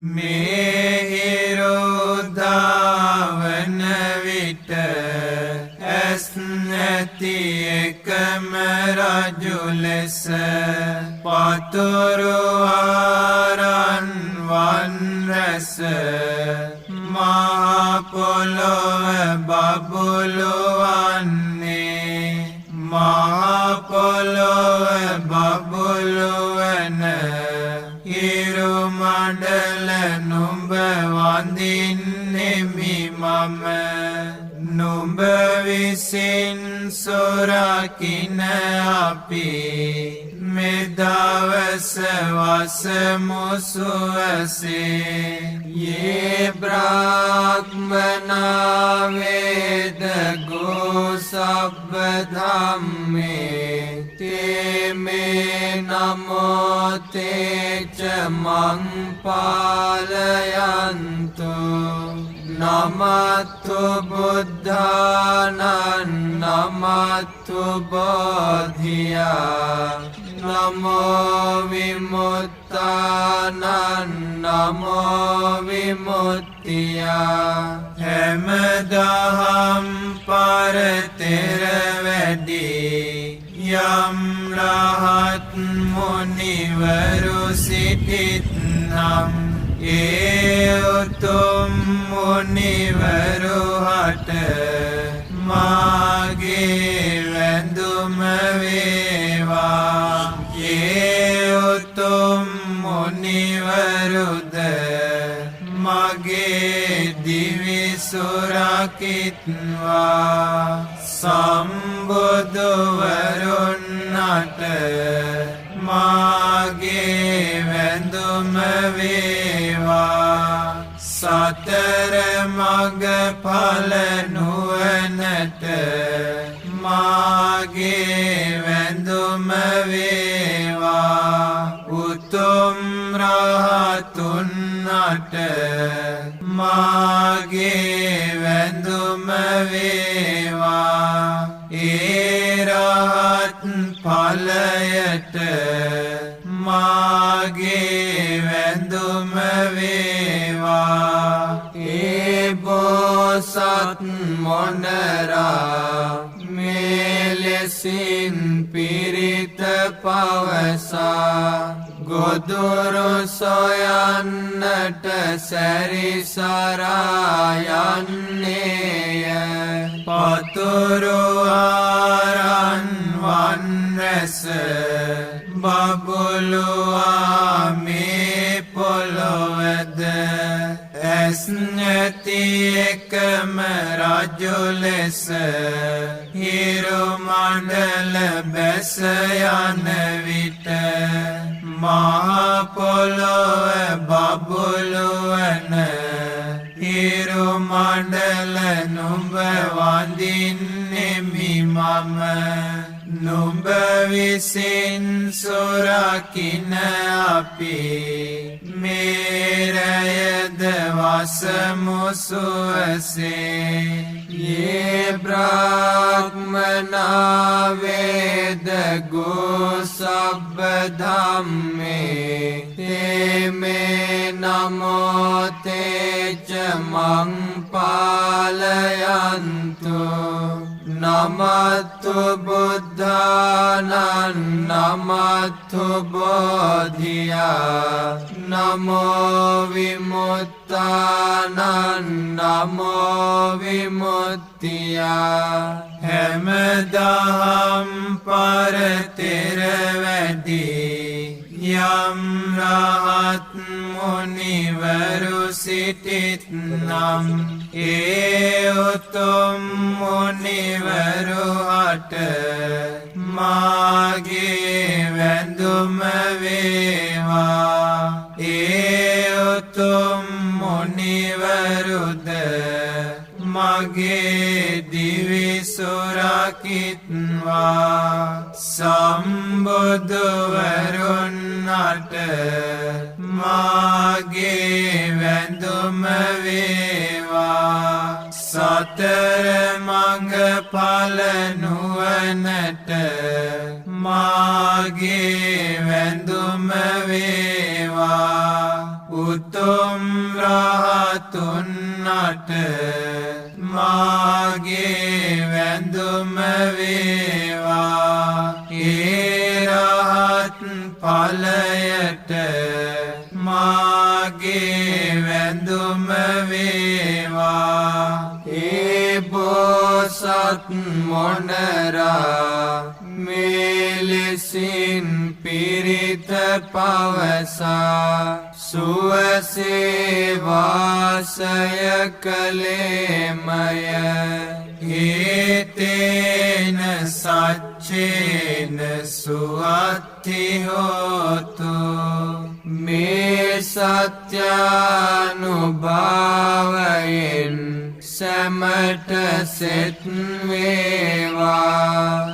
මෙහිරුද්ධාවන විට ඇස් නැති එකම රජු ලෙස පතුරු ආරන් වන් රැස මහා පොළොව බබළු වන්නේ මහා පොළොව බබළු වන හිරු මඩල නුඹ වඳින්නෙමි මම නුඹ විසින් සොරකින අපි මෙදවස වසමු සුවසේ යේ බ්‍රාහ්මනා වේදගෝ සබ්බ ධම්මේ තේ මේ නමෝ තේච මං පාලයන්තු නමත්තු බුද්ධානං නමත්තු බෝධියා නමෝ විමුක්තානං නමෝ විමුක්තියා හැමදහම් පරතෙර වැඩි යම් රහත් මුනිවරු සිටිත්නම් ඒ උතුම් මුනිවරු හට මාගේ වැඳුම වේවා ඒ උතුම් මුනිවරුද මගේ දිවි සුරකිත්වා සම්බුදුවරුන්ට මාගේ වැඳුම වේවා සතර මග ඵල නුවණට මාගේ වැඳුම වේවා උතුම් රහතුන්ට මාගේ වැඳුම වේවා ඒ රහත් ඵලයට මාගේ වැඳුම වේවා ඒ බෝසත් මොනරා මෙලෙසින් පිරිත පවසා ගොදුරු සොයන්නට සැරිසරා යන්නේය පතුරු ආරන් වන් රැස බබළුවා මේ පොළොවද ඇස් නැති එකම රජු ලෙස හිරු මඩල බැස යන විට මහා පොළොව බබළු වන හිරු මඩල නුඹ වඳින්නෙමි මම නුඹ විසින් සොරකින අපි මේරයද වසමු සුවසේ යේ බ්‍රාහ්මනා වේදගෝ සබ්බ ධම්මේ තේ මේ නමෝ තේච මං පාලයන්තු නමත්තු බුද්ධානං නමත්තු බෝධියා නමෝ විමුක්තානං නමෝ විමුක්තියා හැමදහම් පරතෙර වැඩි යම් රහත් මුනිවරු සිටිත්නම් ඒ උතුම් මුනිවරු හට මාගේ වැඳුම වේවා ඒ උතුම් මුනිවරුද මගේ දිවි සුරකිත්වා සම්බුදුවරුන්ට මාගේ වැඳුම වේවා සතර මඟ ඵල නුවණට මාගේ වැඳුම වේවා උතුම් උතුම් රහතුන් අට මාගේ වැඳුම වේවා ඒ රහත් ඵලයට මාගේ වැඳුම වේවා ඒ බෝසත් මොණරා මෙලෙසින් පිරිත පවසා සුවසේ වාසය කළේමය හේතේන සච්චේන සුවත්ති හෝතු මේ සත්‍යානුභාවයෙන් සැමට සෙත් වේවා